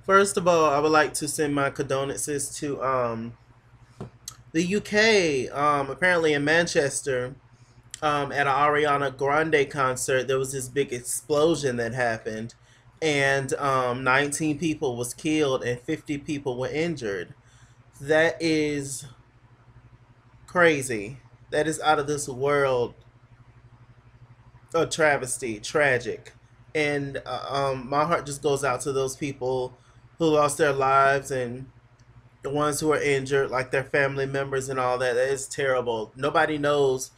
First of all, I would like to send my condolences to the UK. Apparently in Manchester, at an Ariana Grande concert, there was this big explosion that happened, and 19 people was killed and 50 people were injured. That is crazy. That is out of this world. A travesty, tragic, and my heart just goes out to those people who lost their lives and the ones who are injured, like their family members and all that. That is terrible. Nobody knows,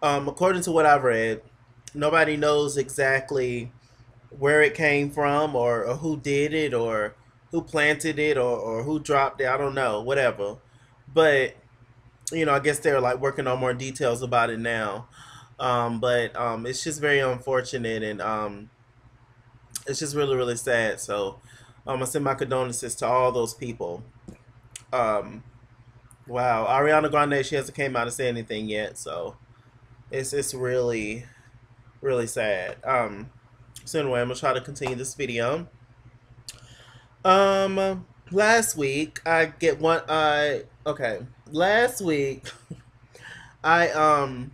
according to what I've read, nobody knows exactly where it came from or who did it or who planted it or who dropped it. I don't know, whatever. But, I guess they're like working on more details about it now. But it's just very unfortunate and it's just really, really sad. So I send my condolences to all those people. Um, Wow, Ariana Grande, she hasn't came out and said anything yet, so it's really really sad. So anyway, I'm gonna try to continue this video. Last week I get one. I okay. Last week I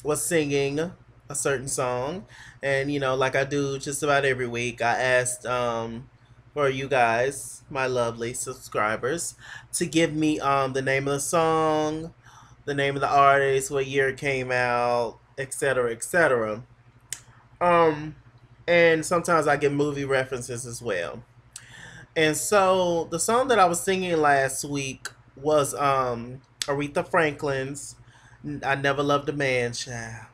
was singing a certain song, and like I do just about every week, I asked for you guys, my lovely subscribers, to give me the name of the song, the name of the artist, what year it came out, etc., etc. Um, and sometimes I get movie references as well. And so the song that I was singing last week was Aretha Franklin's "I Never Loved a Man, Child."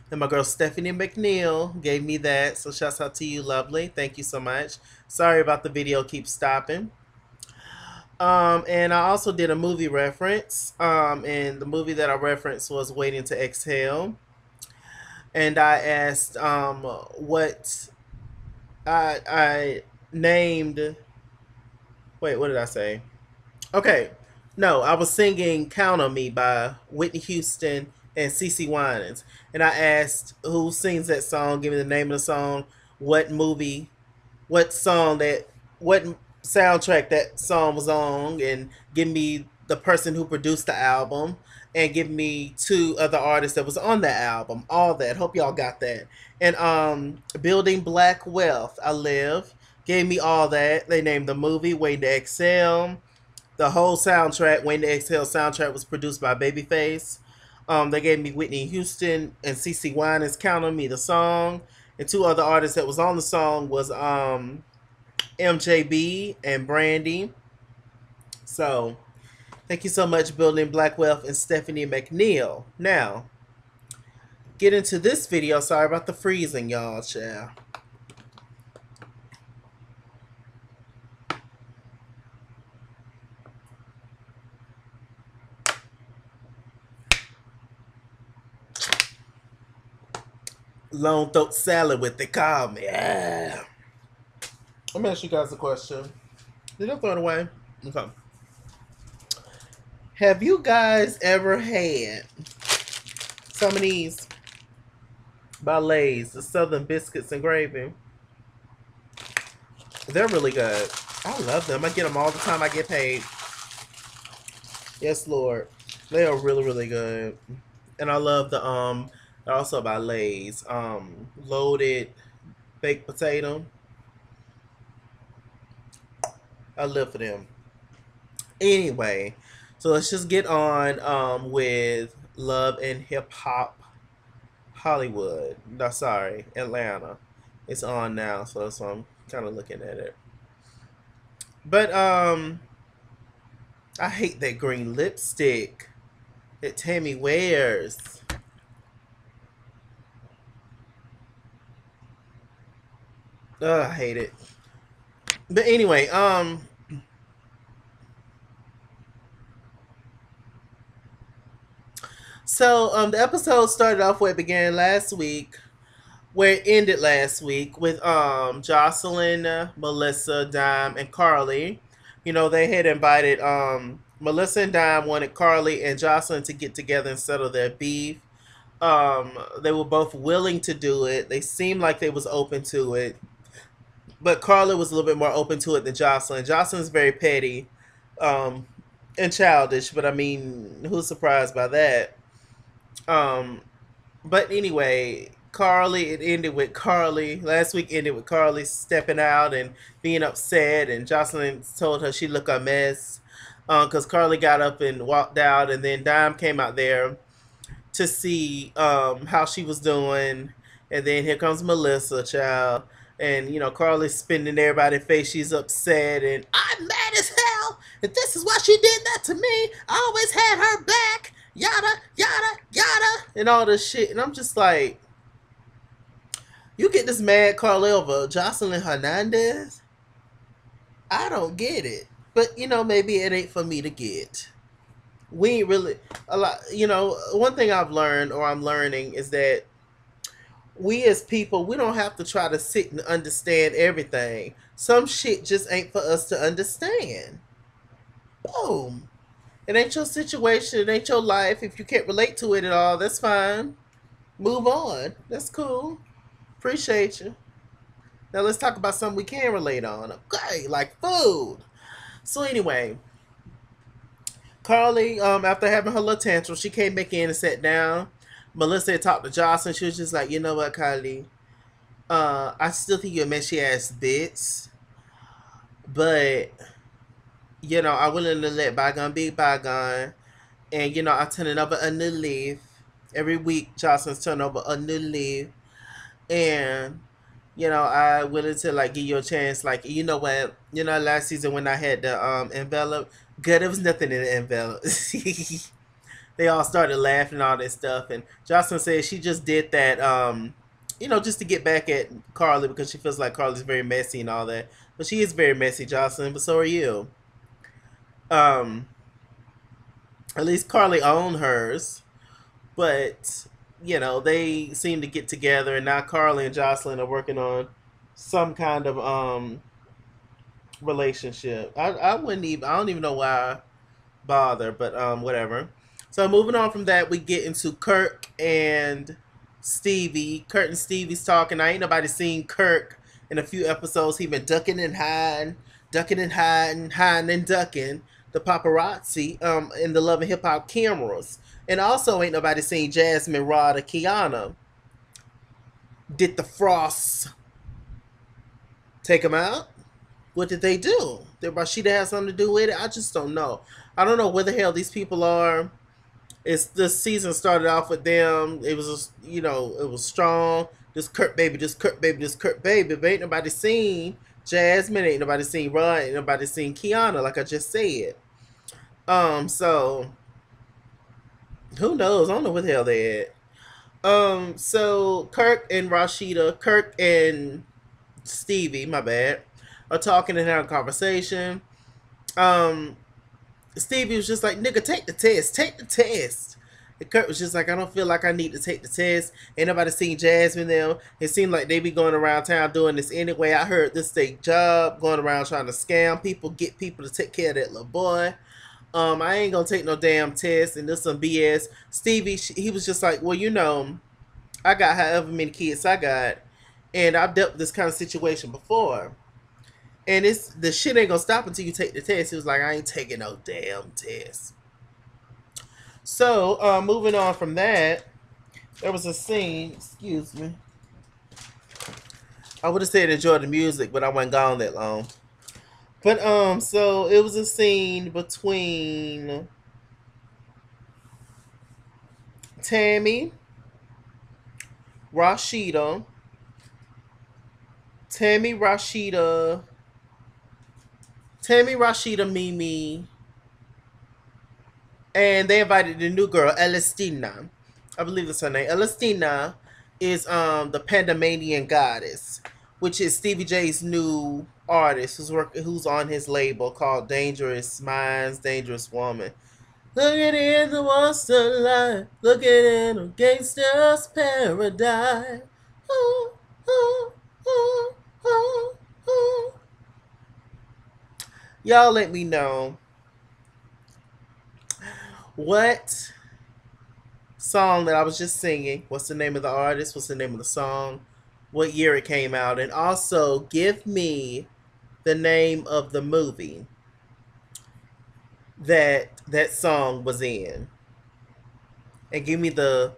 And my girl Stephanie McNeil gave me that. So shouts out to you, lovely. Thank you so much. Sorry about the video keep stopping. And I also did a movie reference. And the movie that I referenced was Waiting to Exhale. And I asked what I named. Wait, what did I say? Okay. No, I was singing Count on Me by Whitney Houston and CeCe Winans. And I asked who sings that song, give me the name of the song, what movie, what song that, what soundtrack that song was on, and give me the person who produced the album, and give me two other artists that was on that album. All that. Hope y'all got that. And Building Black Wealth, I Live, gave me all that. They named the movie Waiting to Excel. The whole soundtrack, Wayne the Exhale soundtrack, was produced by Babyface. They gave me Whitney Houston and CeCe Winans Count on Me, the song. And two other artists that was on the song was MJB and Brandy. So, thank you so much, Building Black Wealth and Stephanie McNeil. Now, get into this video. Sorry about the freezing, y'all, child. Long throat salad, what they call me. Yeah. Let me ask you guys a question. Did I throw it away? Okay. Have you guys ever had some of these by Lay's, the Southern Biscuits and Gravy? They're really good. I love them. I get them all the time I get paid. Yes, Lord. They are really, really good. And I love the also by Lay's loaded baked potato. I live for them. Anyway, so let's just get on with Love and Hip Hop Hollywood. No, sorry, Atlanta. It's on now, so that's why I'm kind of looking at it. But I hate that green lipstick that Tammy wears. Ugh, I hate it. But anyway, so the episode started off where it began last week, where it ended last week with Jocelyn, Melissa, Dime, and Carly. They had invited Melissa and Dime wanted Carly and Jocelyn to get together and settle their beef. They were both willing to do it. They seemed like they was open to it. but Carla was a little bit more open to it than Jocelyn. Jocelyn's very petty, um, and childish, but I mean, who's surprised by that? Um, but anyway, Carly, it ended with Carly. Last week ended with Carly stepping out and being upset, and Jocelyn told her she looked a mess because Carly got up and walked out, and then Dime came out there to see how she was doing, and then here comes Melissa, child, and Carly's spinning everybody's face. She's upset, and I'm mad as hell. And this is why she did that to me. I always had her back. Yada yada yada, and all this shit. And I'm just like, you get this mad Carly over Jocelyn Hernandez? I don't get it. But maybe it ain't for me to get. We ain't really a lot. One thing I've learned, or I'm learning, is that we as people, we don't have to try to sit and understand everything. Some shit just ain't for us to understand. Boom. It ain't your situation. It ain't your life. If you can't relate to it at all, that's fine. Move on. That's cool. Appreciate you. Now let's talk about something we can relate on. Okay, like food. So anyway, Carly, after having her little tantrum, she came back in and sat down. Melissa had talked to Jocelyn. She was just like, you know what, Carly? I still think you're a messy ass bitch. But, I'm willing to let bygone be bygone. And, I turn it over a new leaf. Every week, Jocelyn's turn over a new leaf. And, I willing to, like, give you a chance. Like, you know what? Last season when I had the envelope, good, there was nothing in the envelope. They all started laughing and all that stuff. And Jocelyn said she just did that, just to get back at Carly because she feels like Carly's very messy and all that. But she is very messy, Jocelyn, but so are you. Um, at least Carly owned hers. But, they seem to get together, and now Carly and Jocelyn are working on some kind of relationship. I wouldn't even, I don't even know why I bother, but whatever. So moving on from that, we get into Kirk and Stevie. Kirk and Stevie's talking. I ain't nobody seen Kirk in a few episodes. He been ducking and hiding and ducking the paparazzi in the Love and Hip Hop cameras. And also ain't nobody seen Jasmine, Rod, or Kiana. Did the Frosts take him out? What did they do? Did Rashida have something to do with it? I just don't know. I don't know where the hell these people are. It's this season started off with them. It was it was strong. This Kurt baby, this Kurt baby, this Kurt baby. But ain't nobody seen Jasmine. Ain't nobody seen Rod. Ain't nobody seen Kiana. Like I just said. So who knows? I don't know where the hell they at. So Kirk and Stevie, my bad, are talking and having a conversation. Stevie was just like, nigga, take the test. Take the test. And Kurt was just like, I don't feel like I need to take the test. Ain't nobody seen Jasmine them. It seemed like they be going around town doing this anyway. I heard this state job, going around trying to scam people, get people to take care of that little boy. I ain't gonna take no damn test and this some BS. Stevie, he was just like, well, I got however many kids I got, and I've dealt with this kind of situation before. And the shit ain't gonna stop until you take the test. He was like, I ain't taking no damn test. So, moving on from that, there was a scene, excuse me. I would have said enjoy the music, but I wasn't gone that long. But, so it was a scene between Tammy, Rashida, Tammy, Rashida, Mimi, and they invited the new girl, Elestina. I believe that's her name. Elestina is the Pandemanian goddess, which is Stevie J's new artist who's on his label called Dangerous Minds, Dangerous Woman. Look at it, the monster life. Look at it, a gangster's paradise. Ooh, ooh, ooh, ooh, ooh. Y'all let me know what song that I was just singing. What's the name of the artist? What's the name of the song? what year it came out, and also give me the name of the movie that that song was in, and give me the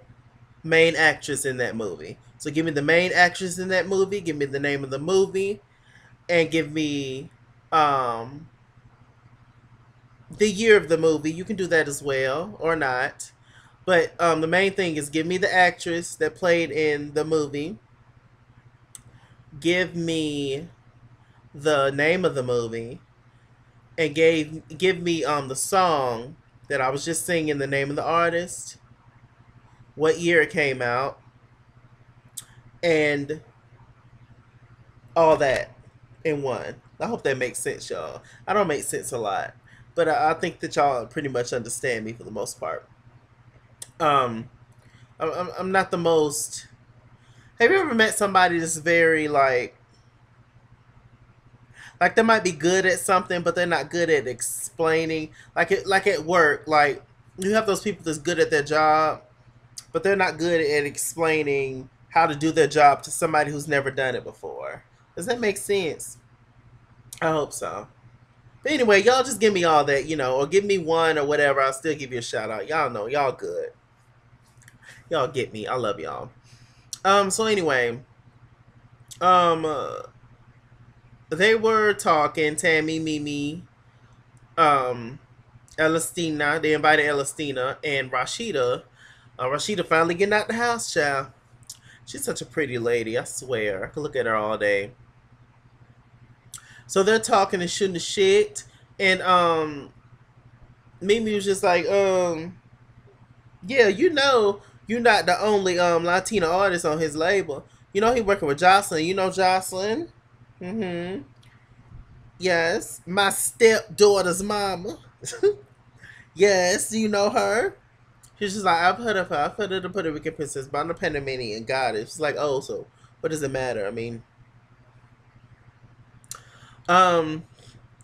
main actress in that movie. So give me the main actress in that movie, give me the name of the movie, and give me um the year of the movie. You can do that as well or not. But the main thing is give me the actress that played in the movie. Give me the name of the movie, and give me the song that I was just singing, the name of the artist, what year it came out, and all that in one. I hope that makes sense, y'all. I don't make sense a lot, but I think that y'all pretty much understand me for the most part. Um, I'm not the most. Have you ever met somebody that's very like they might be good at something, but they're not good at explaining. Like at work, like you have those people that's good at their job, but they're not good at explaining how to do their job to somebody who's never done it before. Does that make sense? I hope so. But anyway, y'all just give me all that, or give me one or whatever. I'll still give you a shout out. Y'all know, y'all good. Y'all get me. I love y'all. So anyway, um, uh, they were talking. Tammy, Mimi, um, Elastina. They invited Elastina and Rashida. Rashida finally getting out the house, child. She's such a pretty lady. I swear, I could look at her all day. So they're talking and shooting the shit, and Mimi was just like, yeah, you're not the only Latina artist on his label. He working with Jocelyn. You know Jocelyn? Mm-hmm. Yes, my stepdaughter's mama. Yes, you know her. She's just like, I've heard of her. I've heard of the Puerto Rican princess, but I'm a Panamanian goddess. She's like, oh, so what does it matter? I mean, um,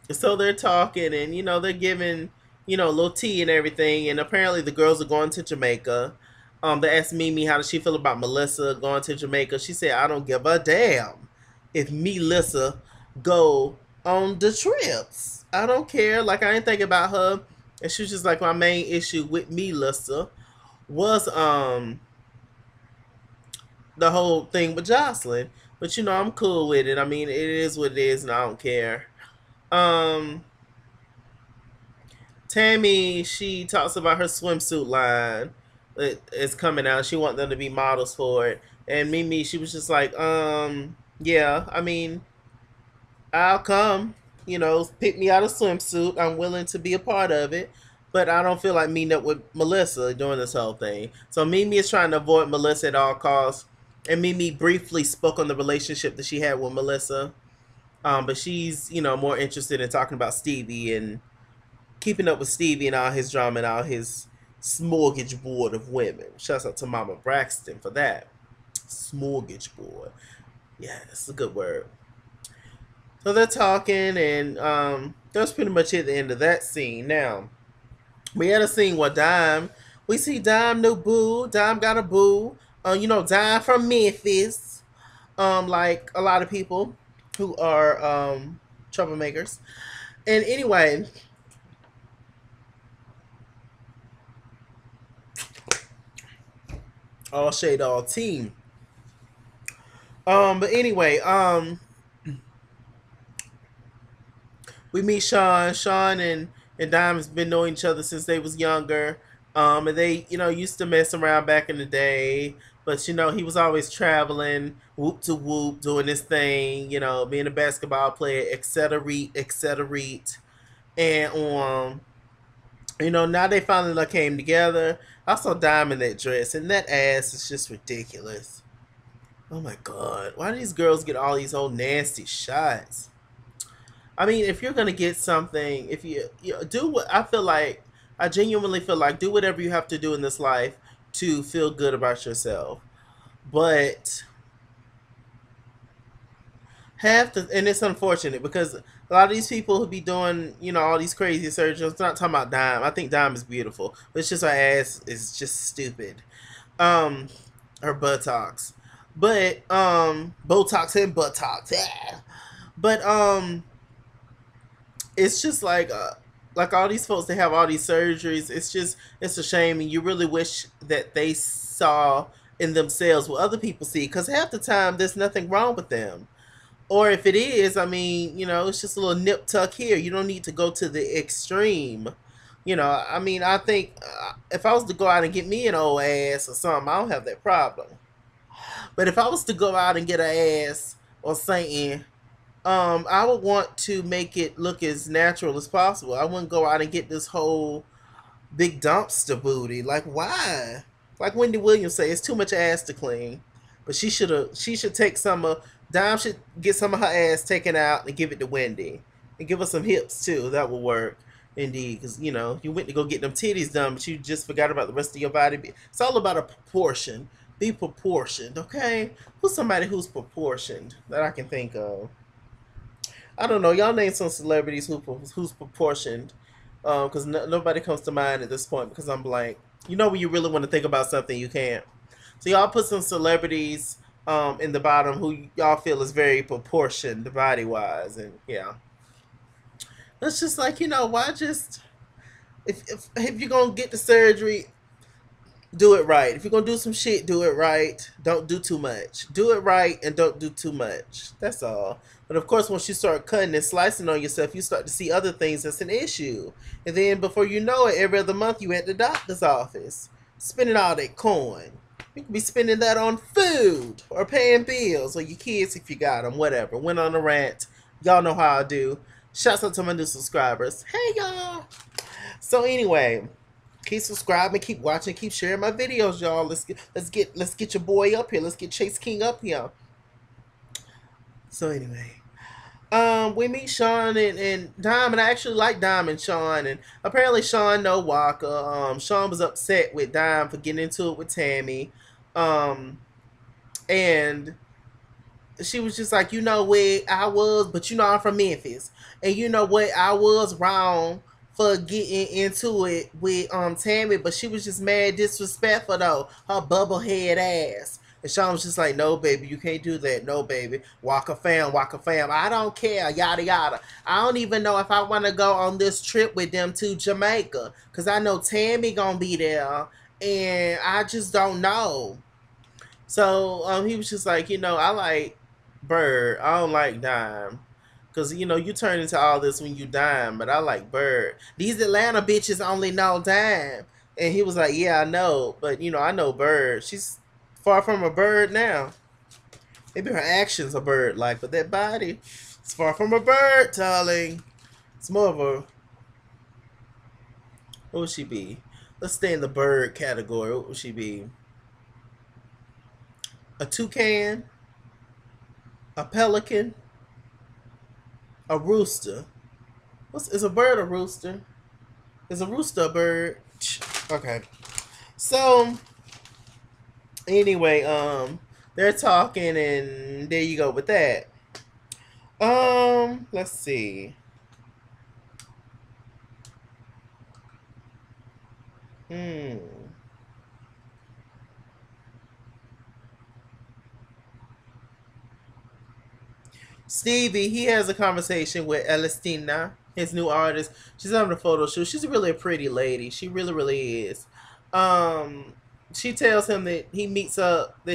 so they're talking, and they're giving a little tea and everything, and apparently the girls are going to Jamaica. They asked Mimi how does she feel about Melissa going to Jamaica. She said, I don't give a damn if Melissa go on the trips. I don't care. Like, I ain't think about her. And she was just like, my main issue with Melissa was the whole thing with Jocelyn. But I'm cool with it. I mean, it is what it is, and I don't care. Um, Tammy, she talks about her swimsuit line that is coming out. She wants them to be models for it. And Mimi, she was just like, yeah, I mean, I'll come. Pick me out a swimsuit. I'm willing to be a part of it. But I don't feel like meeting up with Melissa during this whole thing. So Mimi is trying to avoid Melissa at all costs. And Mimi briefly spoke on the relationship that she had with Melissa. But she's, more interested in talking about Stevie and keeping up with Stevie and all his drama and all his smorgasbord of women. Shouts out to Mama Braxton for that. Smorgasbord. Yeah, that's a good word. So they're talking, and that's pretty much it at the end of that scene. Now, we had a scene where we see Dime no boo. Dime got a boo. Dime from Memphis. Like a lot of people who are troublemakers. And anyway, all shade, all team. But anyway, we meet Sean. Sean and Dime has been knowing each other since they was younger. And they, used to mess around back in the day. But he was always traveling, whoop to whoop, doing this thing, being a basketball player, etc., etc. And now they finally came together. I saw Dime in that dress, and that ass is just ridiculous. Oh my god, why do these girls get all these old nasty shots? I mean, if you're gonna get something, if you do what I feel like, I genuinely feel like do whatever you have to do in this life to feel good about yourself. But and it's unfortunate because a lot of these people who be doing, all these crazy surgeries. I'm not talking about Dime. I think Dime is beautiful, but it's just her ass is just stupid. Um, her buttocks. But Botox and buttocks. Yeah. But it's just like all these folks, they have all these surgeries. It's just, it's a shame, and you really wish that they saw in themselves what other people see, because half the time there's nothing wrong with them. Or if it is, I mean, it's just a little nip tuck here. You don't need to go to the extreme. I mean, I think if I was to go out and get me an old ass or something, I don't have that problem. But if I was to go out and get an ass or something, I would want to make it look as natural as possible. I wouldn't go out and get this whole big dumpster booty. Like, why? Like Wendy Williams say, it's too much ass to clean. But she should take some of Dime should get some of her ass taken out and give it to Wendy, and give her some hips too. That will work. Indeed, because you went to go get them titties done, but you just forgot about the rest of your body. It's all about a proportion. Be proportioned, okay? Who's somebody who's proportioned that I can think of? I don't know. Y'all name some celebrities who's proportioned, because nobody comes to mind at this point because I'm blank. When you really want to think about something, you can't. So y'all put some celebrities in the bottom who y'all feel is very proportioned body wise, and yeah, it's just like why just if you're gonna get the surgery, do it right. If you're gonna do some shit, do it right. Don't do too much. Do it right and don't do too much. That's all. But of course, once you start cutting and slicing on yourself, you start to see other things that's an issue. And then before you know it, every other month you at the doctor's office, spending all that coin. You could be spending that on food or paying bills or your kids if you got them, whatever. Went on a rant. Y'all know how I do. Shouts out to my new subscribers. Hey, y'all. So anyway, keep subscribing, keep watching, keep sharing my videos, y'all. Let's get your boy up here. Let's get Chase King up here. So anyway, we meet Sean and Dime, and I actually like Dime and Sean, and apparently Sean know Walker. Sean was upset with Dime for getting into it with Tammy, and she was just like, where I was, but I'm from Memphis, and you know what, I was wrong for getting into it with Tammy, but she was just mad disrespectful though, her bubblehead ass. And Sean was just like, no, baby, you can't do that. No, baby. Walker fam. I don't care. Yada, yada. I don't even know if I want to go on this trip with them to Jamaica, because I know Tammy going to be there, and I just don't know. So he was just like, I like Bird. I don't like Dime. Because, you turn into all this when you Dime, but I like Bird. These Atlanta bitches only know Dime. And he was like, yeah, I know. But, I know Bird. She's far from a bird now. Maybe her actions are bird-like, but that body is far from a bird, darling. It's more of a... What would she be? Let's stay in the bird category. What would she be? A toucan? A pelican? A rooster? Is a bird a rooster? Is a rooster a bird? Okay. So... Anyway, they're talking, and there you go with that. Let's see. Stevie, he has a conversation with Elestina, his new artist. She's having a photo shoot. She's really a pretty lady. She really, really is. She tells him that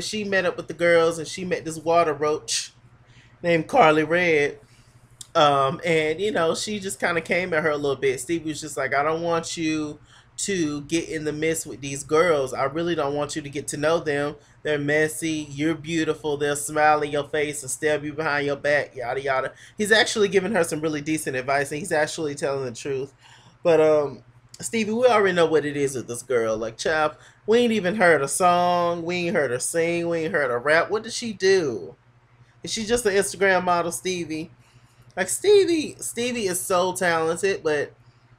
she met up with the girls, and she met this water roach named Carly Red. And she just kind of came at her a little bit. Stevie was just like, I don't want you to get in the midst with these girls. I really don't want you to get to know them. They're messy. You're beautiful. They'll smile in your face and stab you behind your back. Yada yada. He's actually giving her some really decent advice, and he's actually telling the truth. But Stevie, we already know what it is with this girl. Like, child, we ain't even heard a song. We ain't heard her sing. We ain't heard her rap. What does she do? Is she just an Instagram model, Stevie? Like, Stevie is so talented, but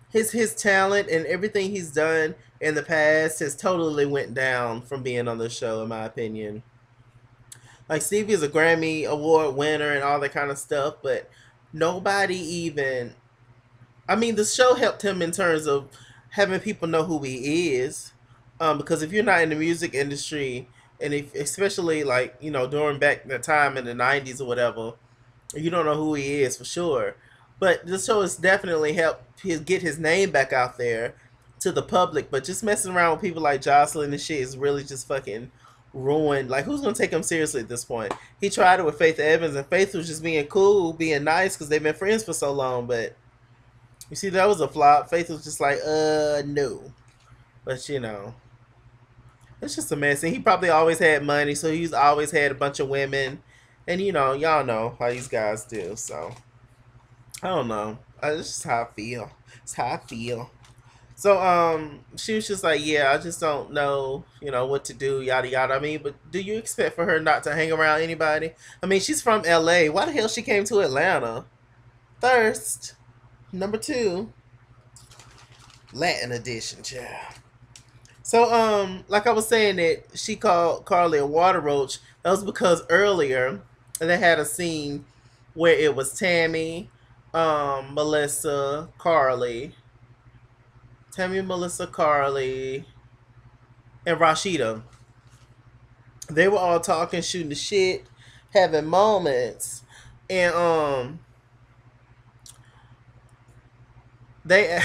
his talent and everything he's done in the past has totally went down from being on the show, in my opinion. Like, Stevie is a Grammy Award winner and all that kind of stuff, but nobody even... I mean, the show helped him in terms of having people know who he is. Because if you're not in the music industry, And if, especially like, you know, during back that time in the 90s or whatever, you don't know who he is for sure. But this show has definitely helped get his name back out there to the public. But just messing around with people like Jocelyn and shit is really just fucking ruined. Like, who's gonna take him seriously at this point? He tried it with Faith Evans, and Faith was just being cool, being nice because they've been friends for so long. But you see, that was a flop. Faith was just like, no. But you know, it's just a mess. And he probably always had money, so he's always had a bunch of women. And you know, y'all know how these guys do. So I don't know. It's just how I feel. It's how I feel. So she was just like, yeah, I just don't know, you know, what to do, yada yada. I mean, but do you expect for her not to hang around anybody? I mean, she's from LA. Why the hell she came to Atlanta? Thirst. Number two. Latin edition, child. So, like I was saying that she called Carly a water roach. That was because earlier they had a scene where it was Tammy, Melissa, Melissa, Carly, and Rashida. They were all talking, shooting the shit, having moments, and they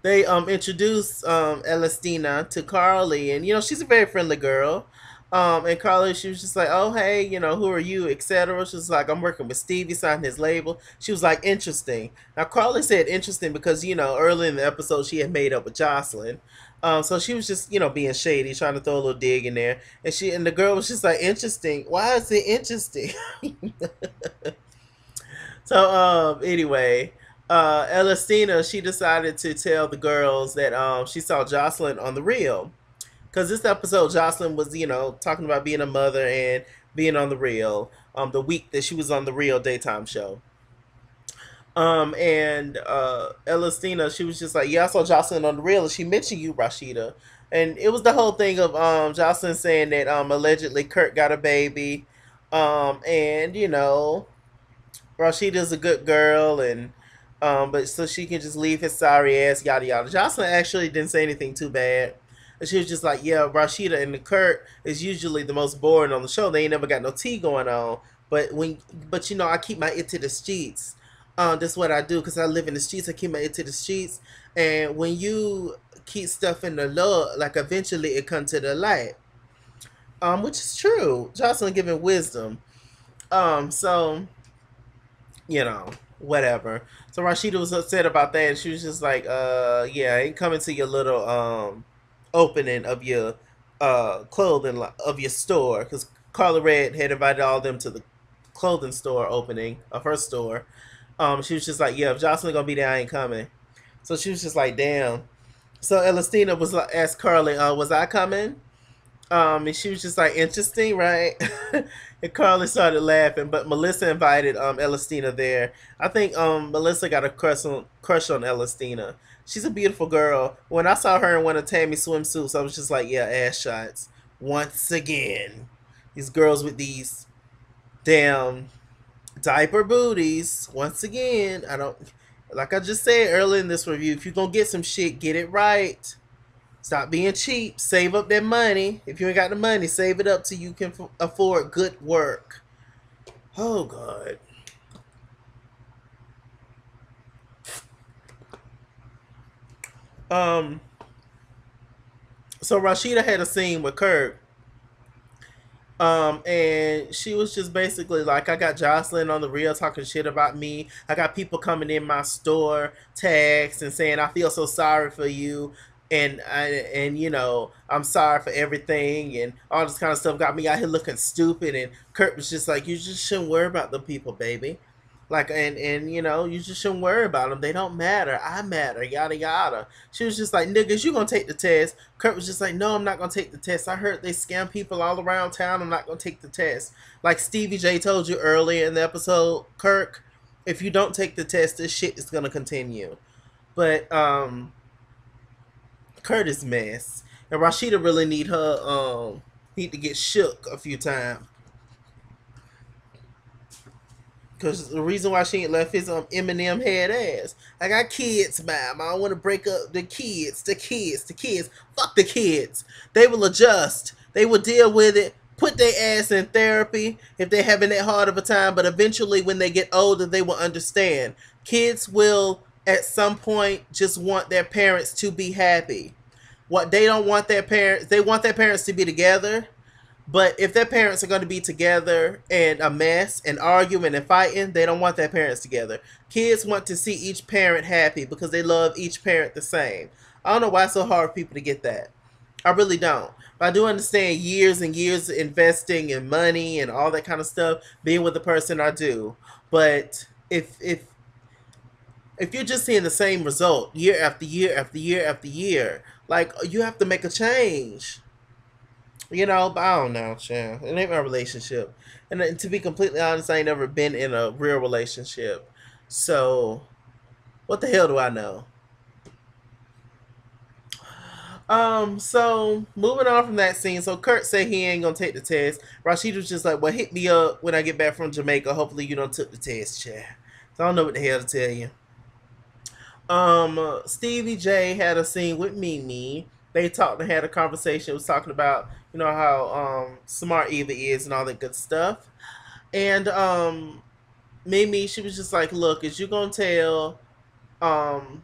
they introduced Elastina to Carly, and you know she's a very friendly girl. And Carly, she was just like, "Oh hey, you know who are you, etc." She was like, "I'm working with Stevie, signing his label." She was like, "Interesting." Now Carly said interesting because you know early in the episode she had made up with Jocelyn. So she was just, you know, being shady, trying to throw a little dig in there, and the girl was just like, "Interesting? Why is it interesting?" So anyway, Elastina, she decided to tell the girls that she saw Jocelyn on the real. Because this episode, Jocelyn was, you know, talking about being a mother and being on the real. The week that she was on the real daytime show. And Elastina, she was just like, yeah, I saw Jocelyn on the real, and she mentioned you, Rashida. And it was the whole thing of Jocelyn saying that allegedly Kurt got a baby. And, you know, Rashida's a good girl, and but so she can just leave his sorry ass, yada yada. Jocelyn actually didn't say anything too bad. And she was just like, yeah, Rashida and the Kurt is usually the most boring on the show. They ain't never got no tea going on. But you know, I keep my ear to the streets. That's what I do because I live in the streets. I keep my ear to the streets. And when you keep stuff in the law, like eventually it comes to the light. Which is true. Jocelyn giving wisdom. So you know, whatever. So Rashida was upset about that, and she was just like, yeah, I ain't coming to your little opening of your of your store, because Carla Red had invited all of them to the clothing store opening of her store. She was just like, yeah, if Jocelyn gonna be there, I ain't coming. So she was just like, damn. So Elastina was like, asked Carly, was I coming? And she was just like, interesting, right? And Carly started laughing, but Melissa invited Elastina there. I think Melissa got a crush on Elastina. She's a beautiful girl. When I saw her in one of Tammy's swimsuits, I was just like, yeah, ass shots. Once again. These girls with these damn diaper booties. Once again, I don't, like I just said earlier in this review, if you're gonna get some shit, get it right. Stop being cheap. Save up that money. If you ain't got the money, save it up so you can afford good work. Oh, God. Um. So Rashida had a scene with Kurt. And she was just basically like, I got Jocelyn on the real talking shit about me. I got people coming in my store, tags, and saying I feel so sorry for you, and you know I'm sorry for everything, and all this kind of stuff got me out here looking stupid. And Kurt was just like, you just shouldn't worry about the people, baby. Like, and you know, you just shouldn't worry about them. They don't matter. I matter. Yada yada. She was just like, niggas, you gonna take the test? Kurt was just like, no, I'm not gonna take the test. I heard they scam people all around town. I'm not gonna take the test. Like Stevie J told you earlier in the episode, Kirk, if you don't take the test, this shit is gonna continue. But Kurt is mess, and Rashida really need to get shook a few times. Because the reason why she ain't left his Eminem head ass. I got kids, ma'am. I don't want to break up the kids. Fuck the kids. They will adjust. They will deal with it, put their ass in therapy if they're having that hard of a time, but eventually when they get older, they will understand. Kids will at some point just want their parents to be happy. What they don't want their parents, they want their parents to be together. But if their parents are going to be together and a mess and arguing and fighting, they don't want their parents together. Kids want to see each parent happy because they love each parent the same. I don't know why it's so hard for people to get that. I really don't. But I do understand years and years of investing in money and all that kind of stuff, being with the person I do. But if you're just seeing the same result year after year after year after year, like you have to make a change. But I don't know, child. It ain't my relationship. And to be completely honest, I ain't never been in a real relationship. So, what the hell do I know? So moving on from that scene, so Kurt said he ain't gonna take the test. Rashid was just like, well, hit me up when I get back from Jamaica. Hopefully you don't took the test, child. So I don't know what the hell to tell you. Stevie J had a scene with Mimi. They talked and had a conversation. It was talking about, how smart Eva is and all that good stuff. And Mimi, she was just like, look, is you gonna tell um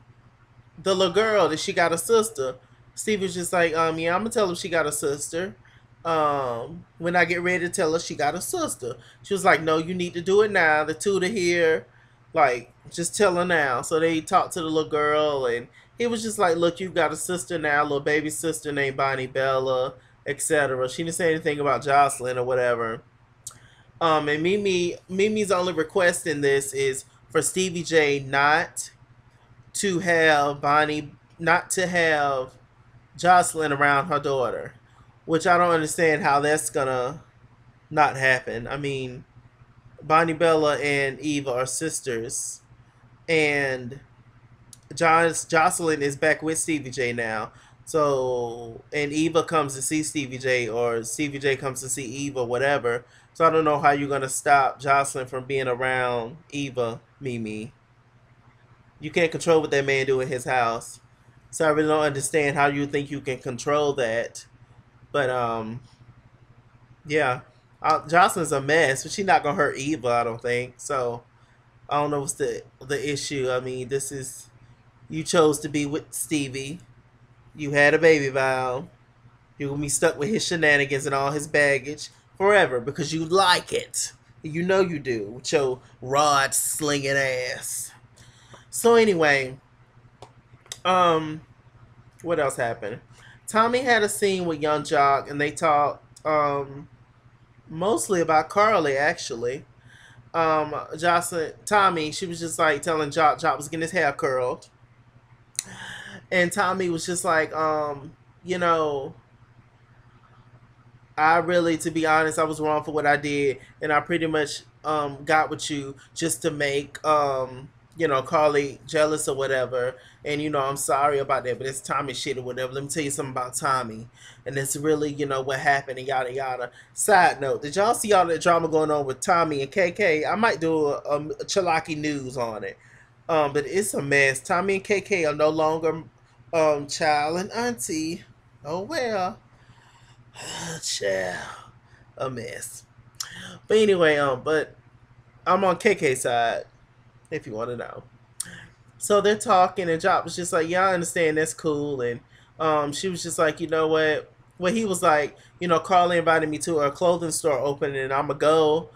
the little girl that she got a sister? Steve was just like, yeah, I'm gonna tell her she got a sister. When I get ready to tell her she got a sister. She was like, no, you need to do it now. The tutor here, like, just tell her now. So they talked to the little girl, and he was just like, look, you got a sister now, little baby sister named Bonnie Bella, etc. She didn't say anything about Jocelyn or whatever. And Mimi's only request in this is for Stevie J to have Bonnie, not to have Jocelyn around her daughter, which I don't understand how that's gonna not happen. I mean, Bonnie Bella and Eva are sisters, and Jocelyn is back with Stevie J now. So, and Eva comes to see Stevie J, or Stevie J comes to see Eva, whatever. So I don't know how you're gonna stop Jocelyn from being around Eva, Mimi. You can't control what that man do in his house. So I really don't understand how you think you can control that. But yeah, Jocelyn's a mess, but she's not gonna hurt Eva, I don't think. So I don't know what's the issue. I mean, this is, you chose to be with Stevie. You had a baby vow. You're gonna be stuck with his shenanigans and all his baggage forever because you like it. You know you do with your rod slinging ass. So anyway, what else happened? Tommy had a scene with Young Jock, and they talked mostly about Carly actually. Jocelyn, Tommy, she was just like telling Jock was getting his hair curled, and Tommy was just like, you know, I really, to be honest, I was wrong for what I did, and I pretty much got with you just to make Carly jealous or whatever. And I'm sorry about that, but it's Tommy shit or whatever. Let me tell you something about Tommy, and it's really what happened and yada yada. Side note: did y'all see all that drama going on with Tommy and KK? I might do a Chalaki news on it. But it's a mess. Tommy and KK are no longer child and auntie. Oh well. Child, a mess. But anyway, but I'm on KK side, if you want to know. So they're talking, and Jock was just like, "Yeah, I understand. That's cool." And she was just like, "You know what?" Well, he was like, Carly invited me to her clothing store opening, and I'ma go,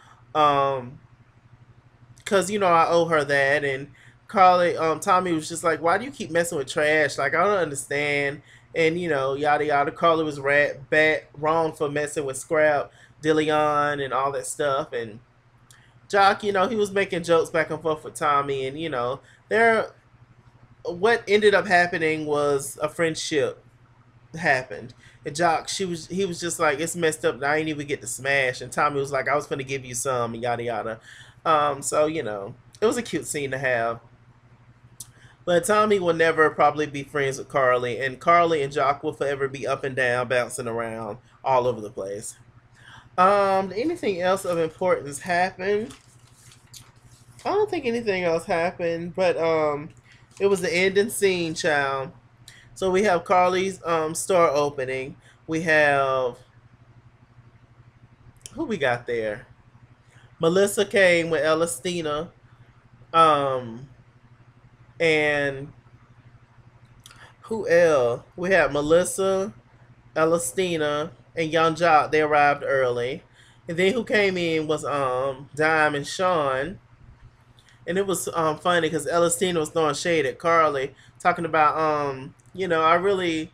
cause I owe her that. And Tommy was just like, "Why do you keep messing with trash? Like, I don't understand." And yada yada. Carly was wrong for messing with Scrap, Dillion, and all that stuff. And Jock, he was making jokes back and forth with Tommy, and there. What ended up happening was a friendship happened. And Jock, he was just like, it's messed up. I ain't even get to smash. And Tommy was like, I was gonna give you some, and yada yada. So it was a cute scene to have. But Tommy will never probably be friends with Carly, and Carly and Jock will forever be up and down, bouncing around all over the place. Anything else of importance happened? I don't think anything else happened, but it was the ending scene, child. So we have Carly's store opening. We have Who we got there? Melissa came with Elastina. Um, and who else? We had Melissa, Elastina, and Young Jock. They arrived early. And then who came in was Dime and Sean. And it was funny because Elastina was throwing shade at Carly, talking about I really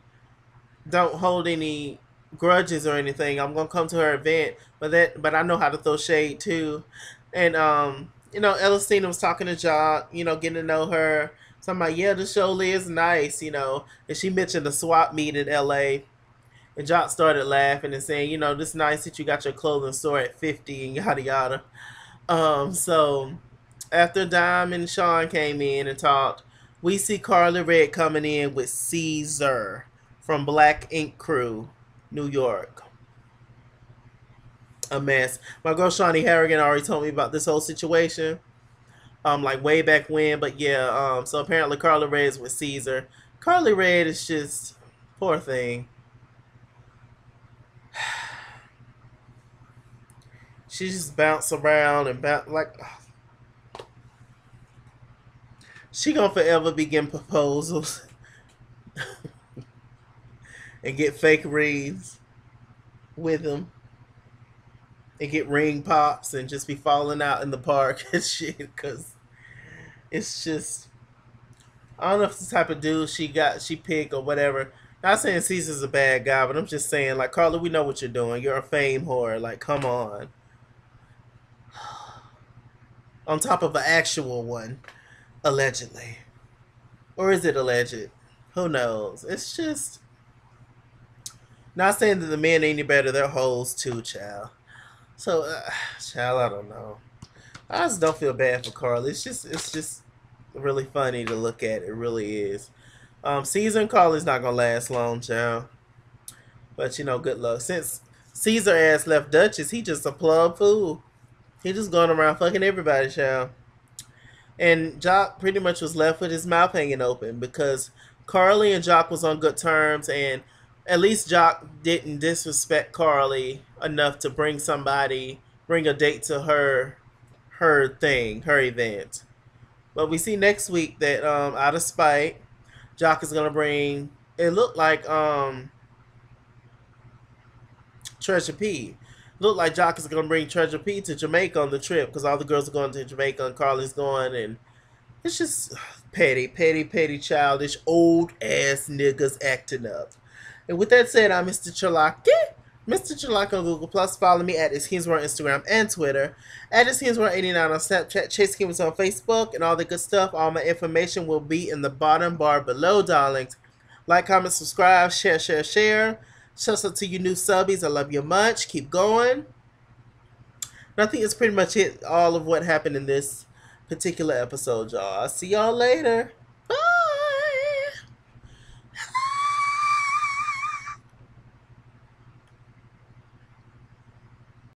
don't hold any grudges or anything. I'm gonna come to her event, but I know how to throw shade too. And Elastina was talking to Jock, getting to know her. So I'm like, yeah, the show is nice, And she mentioned the swap meet in LA. And Jock started laughing and saying, this nice that you got your clothing store at 50 and yada yada. So after Dime and Sean came in and talked, we see Carly Red coming in with Caesar from Black Ink Crew, New York. A mess. My girl Shawnee Harrigan already told me about this whole situation, like way back when. But yeah, so apparently Carly Red is with Caesar. Carly Red is just poor thing. She just bounce around and bounce like she gonna forever be getting proposals and get fake rings with them and get ring pops and just be falling out in the park and shit because it's just I don't know if it's the type of dude she picked or whatever. Not saying Caesar's a bad guy, but I'm just saying like Carla, we know what you're doing. You're a fame whore. Like come on. On top of an actual one, allegedly. Or is it alleged? Who knows? It's just not saying that the men ain't any better. They're hoes too, child. So, child, I don't know. I just don't feel bad for Carl. It's just really funny to look at. It really is. Caesar and Carly's not gonna last long, child. But good luck. Since Caesar ass left Duchess, he just a plug fool. He just going around fucking everybody, child. And Jock pretty much was left with his mouth hanging open because Carly and Jock was on good terms, and at least Jock didn't disrespect Carly enough to bring a date to her event. But we see next week that out of spite, Jock is gonna bring. It looked like Treasure P. Looked like Jock is gonna bring Treasure P to Jamaica on the trip because all the girls are going to Jamaica and Carly's going, and it's just petty, petty, petty, childish, old ass niggas acting up. And with that said, I'm Mr. Chalaki. Mr. Chalaki on Google Plus. Follow me at ITSKINGWORLD on Instagram and Twitter. At ITSKINGWORLD89 on Snapchat. Chase Kimmons on Facebook and all the good stuff. All my information will be in the bottom bar below, darlings. Like, comment, subscribe, share, share, share. Shouts out to you new subbies. I love you much. Keep going. And I think it's pretty much it. All of what happened in this particular episode, y'all. I'll see y'all later.